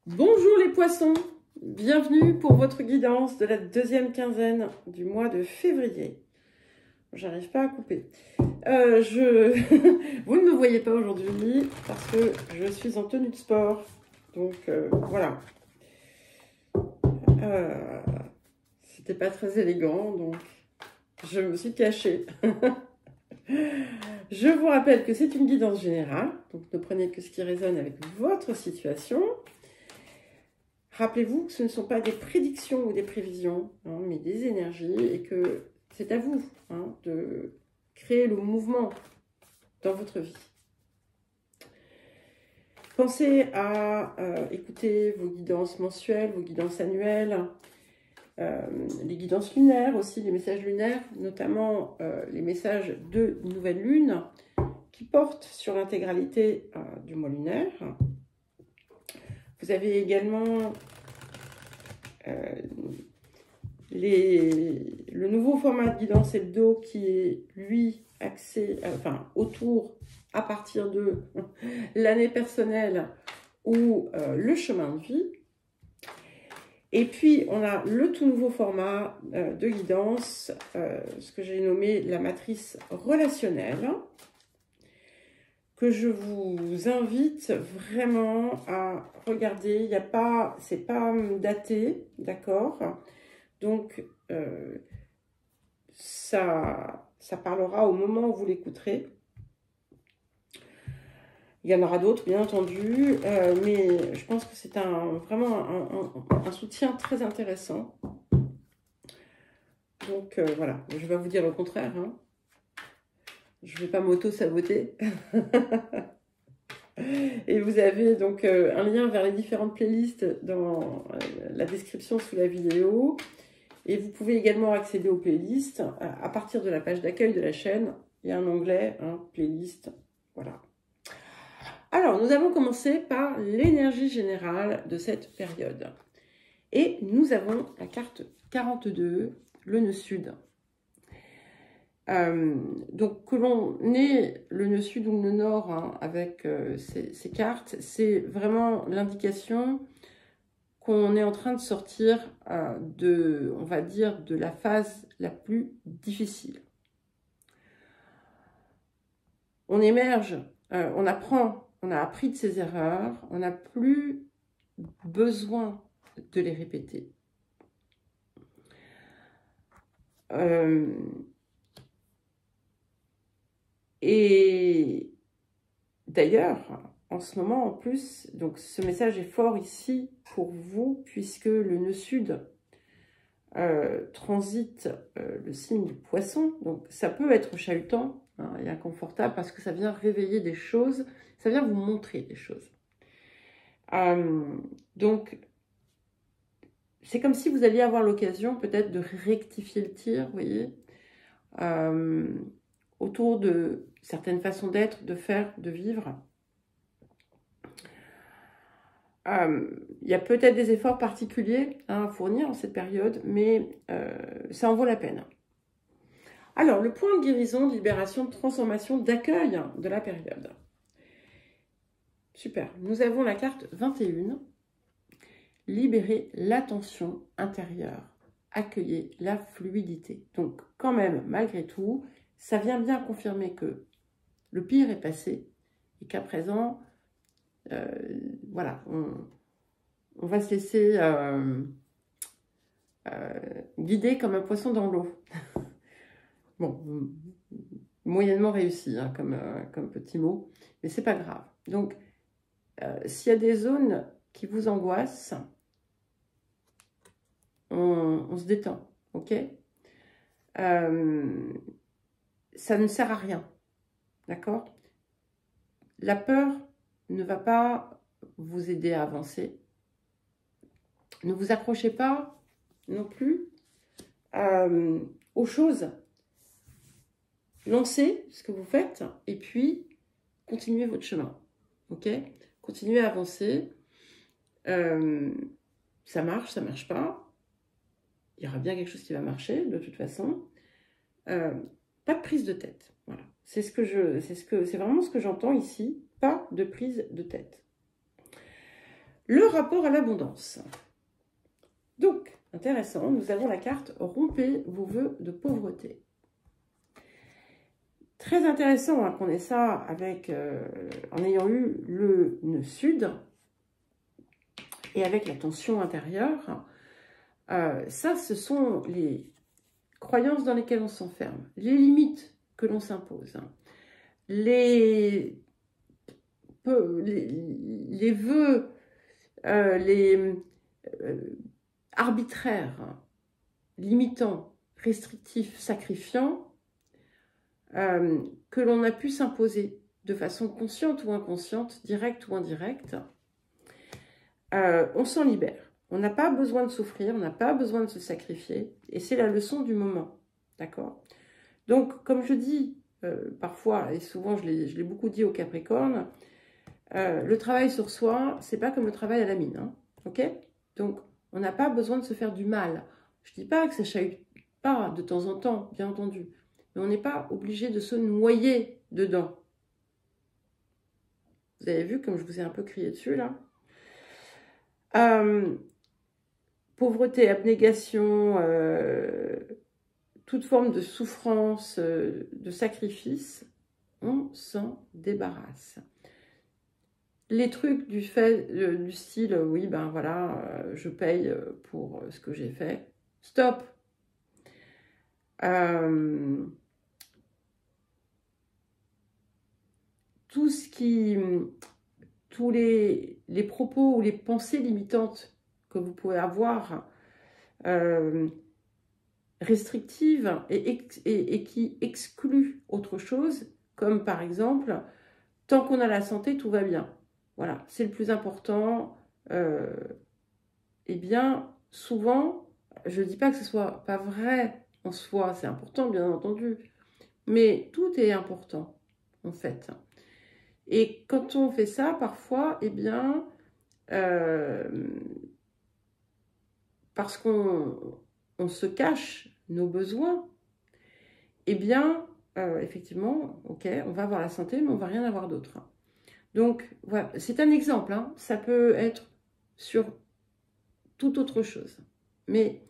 Bonjour les poissons, bienvenue pour votre guidance de la deuxième quinzaine du mois de février. J'arrive pas à couper. Vous ne me voyez pas aujourd'hui parce que je suis en tenue de sport. Donc voilà. C'était pas très élégant, donc je me suis cachée. Je vous rappelle que c'est une guidance générale, donc ne prenez que ce qui résonne avec votre situation. Rappelez-vous que ce ne sont pas des prédictions ou des prévisions, hein, mais des énergies, et que c'est à vous de créer le mouvement dans votre vie. Pensez à écouter vos guidances mensuelles, vos guidances annuelles, les guidances lunaires aussi, les messages lunaires, notamment les messages de nouvelle lune qui portent sur l'intégralité du mois lunaire. Vous avez également le nouveau format de guidance hebdo qui est, lui, axé autour, à partir de l'année personnelle ou le chemin de vie. Et puis, on a le tout nouveau format de guidance, ce que j'ai nommé la matrice relationnelle, que je vous invite vraiment à regarder. C'est pas daté, d'accord? Donc, ça parlera au moment où vous l'écouterez. Il y en aura d'autres, bien entendu, mais je pense que c'est vraiment un soutien très intéressant. Donc, voilà, je vais pas vous dire le contraire, hein. Je ne vais pas m'auto-saboter. Et vous avez donc un lien vers les différentes playlists dans la description sous la vidéo. Et vous pouvez également accéder aux playlists à partir de la page d'accueil de la chaîne. Il y a un onglet, playlist, voilà. Alors, nous allons commencer par l'énergie générale de cette période. Et nous avons la carte 42, le nœud sud. Donc, que l'on ait le nœud sud ou le nœud nord avec ces cartes, c'est vraiment l'indication qu'on est en train de sortir on va dire, de la phase la plus difficile. On émerge, on apprend, on a appris de ses erreurs, on n'a plus besoin de les répéter. Et d'ailleurs, en ce moment, en plus, donc ce message est fort ici pour vous, puisque le nœud sud transite le signe du poisson. Donc, ça peut être chahutant et inconfortable parce que ça vient réveiller des choses, ça vient vous montrer des choses. Donc, c'est comme si vous alliez avoir l'occasion peut-être de rectifier le tir, vous voyez, autour de certaines façons d'être, de faire, de vivre. Il y a peut-être des efforts particuliers à fournir en cette période, mais ça en vaut la peine. Alors, le point de guérison, de libération, de transformation, d'accueil de la période. Super. Nous avons la carte 21. Libérer l'attention intérieure. Accueillir la fluidité. Donc, quand même, malgré tout, ça vient bien confirmer que le pire est passé et qu'à présent, voilà, on va se laisser guider comme un poisson dans l'eau. Bon, moyennement réussi comme petit mot, mais c'est pas grave. Donc, s'il y a des zones qui vous angoissent, on se détend, ok? Ça ne sert à rien, d'accord? La peur ne va pas vous aider à avancer. Ne vous accrochez pas non plus aux choses. Lancez ce que vous faites et puis continuez votre chemin, ok? Continuez à avancer. Ça marche pas. Il y aura bien quelque chose qui va marcher de toute façon. Pas de prise de tête. Voilà. C'est vraiment ce que j'entends ici. Pas de prise de tête. le rapport à l'abondance. Donc, intéressant, nous avons la carte « Rompez vos vœux de pauvreté ». Très intéressant qu'on ait ça avec, en ayant eu le nœud sud et avec la tension intérieure. Ça, ce sont les croyances dans lesquelles on s'enferme, les limites que l'on s'impose, les vœux, arbitraires, limitants, restrictifs, sacrifiants, que l'on a pu s'imposer de façon consciente ou inconsciente, directe ou indirecte, on s'en libère. On n'a pas besoin de souffrir, on n'a pas besoin de se sacrifier, et c'est la leçon du moment, d'accord? Donc, comme je dis parfois, et souvent je l'ai beaucoup dit au Capricorne, le travail sur soi, c'est pas comme le travail à la mine, hein, ok? Donc, on n'a pas besoin de se faire du mal. Je dis pas que ça chahute pas de temps en temps, bien entendu, mais on n'est pas obligé de se noyer dedans. Vous avez vu comme je vous ai un peu crié dessus, là? Pauvreté, abnégation, toute forme de souffrance, de sacrifice, on s'en débarrasse. Les trucs du style, oui, ben voilà, je paye pour ce que j'ai fait. Stop. Tous les propos ou les pensées limitantes que vous pouvez avoir, restrictives et qui excluent autre chose, comme par exemple, tant qu'on a la santé, tout va bien. Voilà, c'est le plus important. Eh bien, souvent, je ne dis pas que ce soit pas vrai en soi, c'est important, bien entendu, mais tout est important, en fait. Et quand on fait ça, parfois, eh bien, parce qu'on se cache nos besoins, eh bien, effectivement, ok, on va avoir la santé, mais on ne va rien avoir d'autre. Donc, voilà, c'est un exemple, hein. Ça peut être sur toute autre chose. Mais,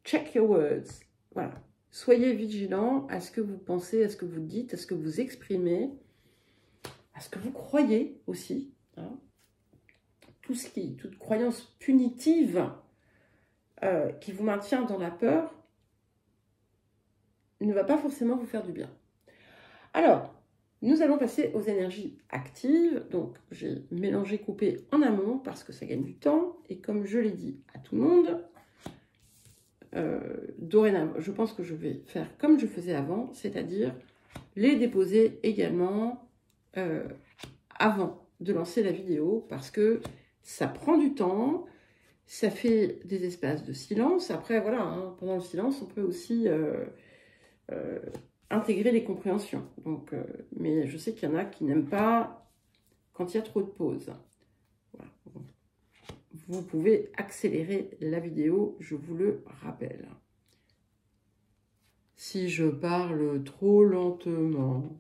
check your words. Voilà. Soyez vigilants à ce que vous pensez, à ce que vous dites, à ce que vous exprimez, à ce que vous croyez aussi. Hein. Toute croyance punitive qui vous maintient dans la peur ne va pas forcément vous faire du bien. Alors, nous allons passer aux énergies actives. Donc, j'ai mélangé, coupé en amont parce que ça gagne du temps. Et comme je l'ai dit à tout le monde, dorénavant, je pense que je vais faire comme je faisais avant, c'est-à-dire les déposer également avant de lancer la vidéo parce que ça prend du temps, ça fait des espaces de silence. Après, voilà, hein, pendant le silence, on peut aussi intégrer les compréhensions. Donc, mais je sais qu'il y en a qui n'aiment pas quand il y a trop de pauses. Voilà. Vous pouvez accélérer la vidéo, je vous le rappelle. Si je parle trop lentement.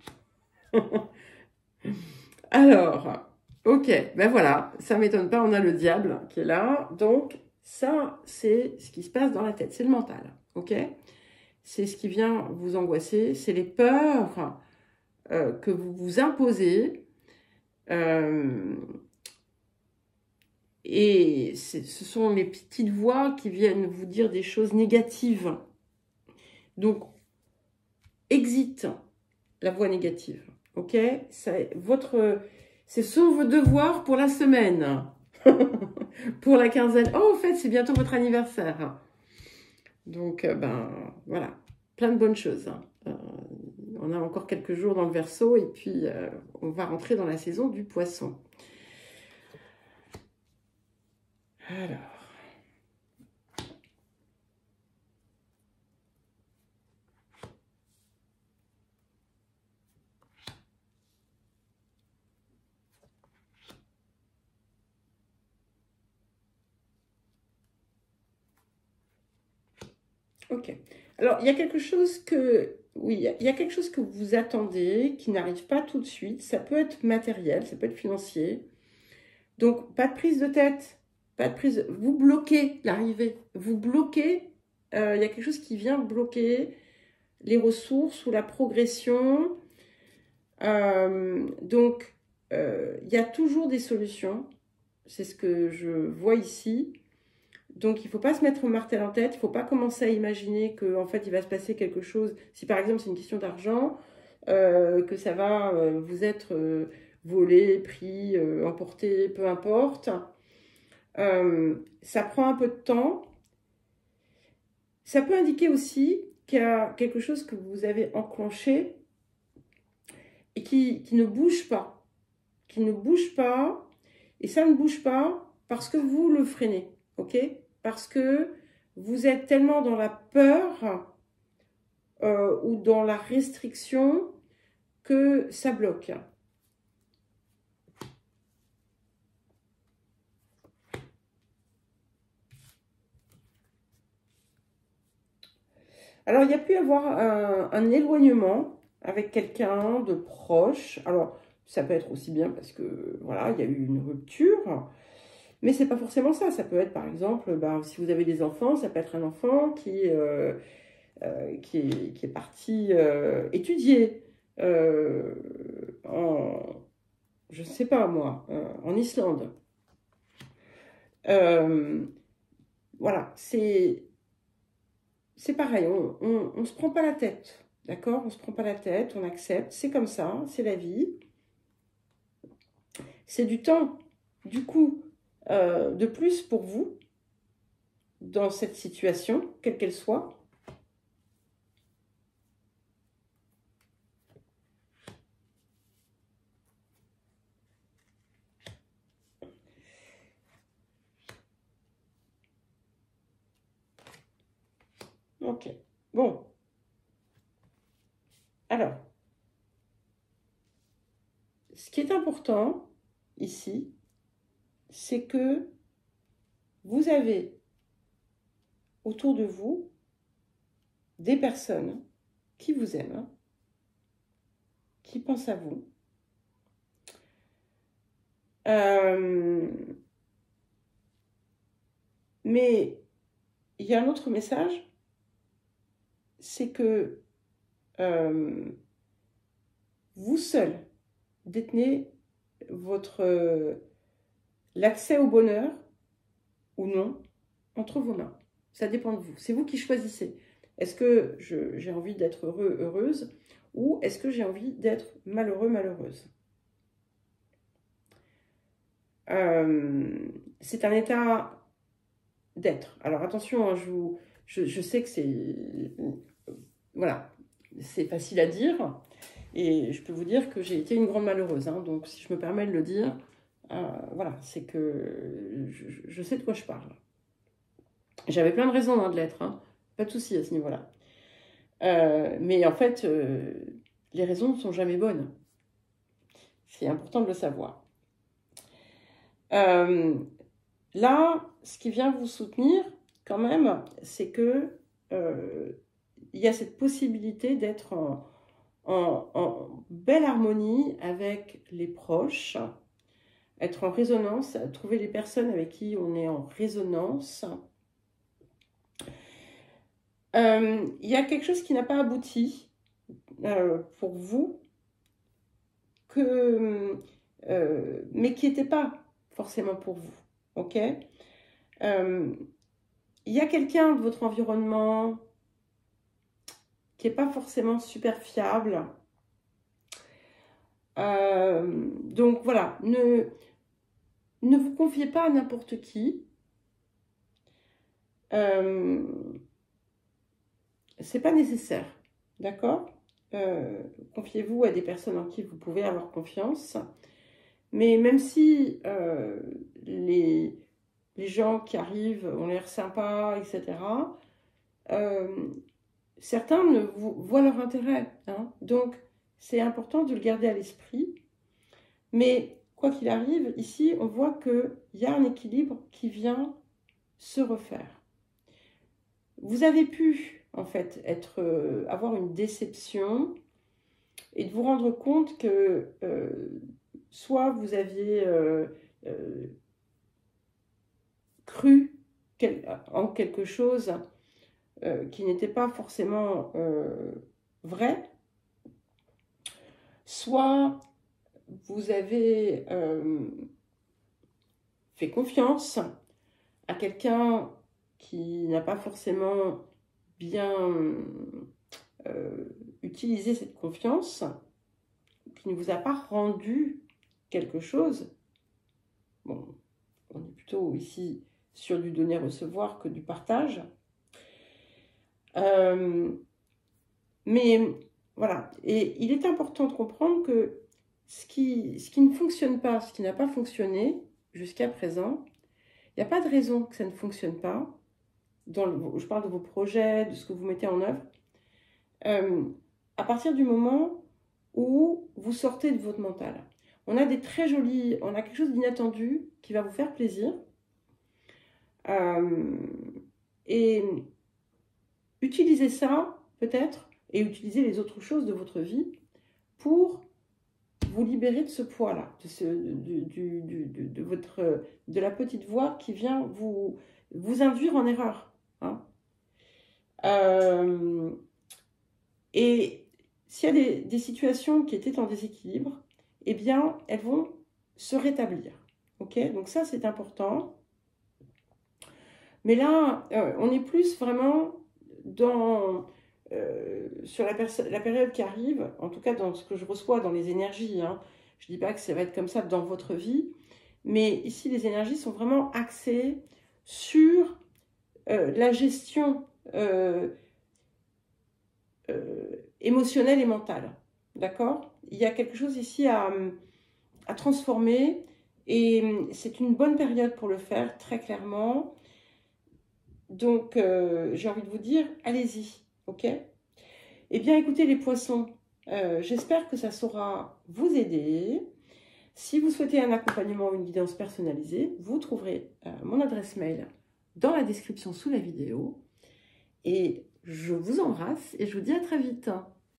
Alors, ok, ben voilà, ça ne m'étonne pas, on a le diable qui est là. Donc, ça, c'est ce qui se passe dans la tête, c'est le mental, ok? C'est ce qui vient vous angoisser, c'est les peurs que vous vous imposez. Et ce sont les petites voix qui viennent vous dire des choses négatives. Donc, exit la voix négative, ok? C'est vos devoirs pour la semaine, pour la quinzaine. Oh, en fait, c'est bientôt votre anniversaire. Donc, ben, voilà, plein de bonnes choses. On a encore quelques jours dans le Verseau et puis on va rentrer dans la saison du Poisson. Alors. Ok. Alors, il y a quelque chose que... Oui, il y a quelque chose que vous attendez, qui n'arrive pas tout de suite. Ça peut être matériel, ça peut être financier. Donc, pas de prise de tête, pas de prise. Vous bloquez l'arrivée. Vous bloquez. Il y a quelque chose qui vient bloquer les ressources ou la progression. Donc, il y a toujours des solutions. C'est ce que je vois ici. Donc, il ne faut pas se mettre un martel en tête. Il ne faut pas commencer à imaginer qu'en fait, il va se passer quelque chose. Si par exemple, c'est une question d'argent, que ça va vous être volé, pris, emporté, peu importe. Ça prend un peu de temps. Ça peut indiquer aussi qu'il y a quelque chose que vous avez enclenché et qui ne bouge pas. Qui ne bouge pas. Et ça ne bouge pas parce que vous le freinez. Ok? Parce que vous êtes tellement dans la peur ou dans la restriction que ça bloque. Alors, il y a pu y avoir un éloignement avec quelqu'un de proche. Alors, ça peut être aussi bien parce que, voilà, il y a eu une rupture. Mais c'est pas forcément ça. Ça peut être, par exemple, bah, si vous avez des enfants, ça peut être un enfant qui est parti étudier je sais pas moi, en Islande. Voilà, c'est pareil, on se prend pas la tête, d'accord? On se prend pas la tête, on accepte, c'est comme ça, c'est la vie. C'est du temps, du coup, de plus pour vous, dans cette situation, quelle qu'elle soit. Ok, bon, alors, ce qui est important ici, c'est que vous avez autour de vous des personnes qui vous aiment, qui pensent à vous. Mais il y a un autre message, c'est que vous seul détenez l'accès au bonheur ou non entre vos mains. Ça dépend de vous. C'est vous qui choisissez. Est-ce que j'ai envie d'être heureux, heureuse, ou est-ce que j'ai envie d'être malheureux, malheureuse? C'est un état d'être. Alors attention, hein, je sais que c'est... Voilà, c'est facile à dire. Et je peux vous dire que j'ai été une grande malheureuse. Hein, donc si je me permets de le dire, voilà, c'est que je sais de quoi je parle. J'avais plein de raisons hein, de l'être. Hein, pas de souci à ce niveau-là. Mais en fait, les raisons ne sont jamais bonnes. C'est important de le savoir. Là, ce qui vient vous soutenir, quand même, c'est que il y a cette possibilité d'être en belle harmonie avec les proches, être en résonance, trouver les personnes avec qui on est en résonance. Il y a quelque chose qui n'a pas abouti pour vous, mais qui n'était pas forcément pour vous. Ok? Il y a quelqu'un de votre environnement qui n'est pas forcément super fiable. Donc voilà, ne vous confiez pas à n'importe qui. C'est pas nécessaire, d'accord? Confiez-vous à des personnes en qui vous pouvez avoir confiance. Mais même si les gens qui arrivent ont l'air sympas, etc., certains ne voient leur intérêt. Hein. Donc, c'est important de le garder à l'esprit. Mais quoi qu'il arrive, ici, on voit qu'il y a un équilibre qui vient se refaire. Vous avez pu, en fait, avoir une déception et de vous rendre compte que soit vous aviez en quelque chose qui n'était pas forcément vrai, soit vous avez fait confiance à quelqu'un qui n'a pas forcément bien utilisé cette confiance, qui ne vous a pas rendu quelque chose. Bon, on est plutôt ici sur du donner-recevoir que du partage. Mais voilà, et il est important de comprendre que ce qui ne fonctionne pas, ce qui n'a pas fonctionné jusqu'à présent, il n'y a pas de raison que ça ne fonctionne pas. Je parle de vos projets, de ce que vous mettez en œuvre. À partir du moment où vous sortez de votre mental. On a des très jolis, on a quelque chose d'inattendu qui va vous faire plaisir. Et utilisez ça, peut-être, et utilisez les autres choses de votre vie pour vous libérer de ce poids-là, de la petite voix qui vient vous induire en erreur. Hein. Et s'il y a des situations qui étaient en déséquilibre, eh bien, elles vont se rétablir. Okay, donc ça, c'est important. Mais là, on est plus vraiment sur la période qui arrive, en tout cas dans ce que je reçois dans les énergies. Hein. Je ne dis pas que ça va être comme ça dans votre vie, mais ici, les énergies sont vraiment axées sur la gestion émotionnelle et mentale. D'accord? Il y a quelque chose ici à transformer et c'est une bonne période pour le faire, très clairement. Donc, j'ai envie de vous dire, allez-y, ok? Eh bien, écoutez les poissons, j'espère que ça saura vous aider. Si vous souhaitez un accompagnement ou une guidance personnalisée, vous trouverez mon adresse mail dans la description sous la vidéo. Et je vous embrasse et je vous dis à très vite.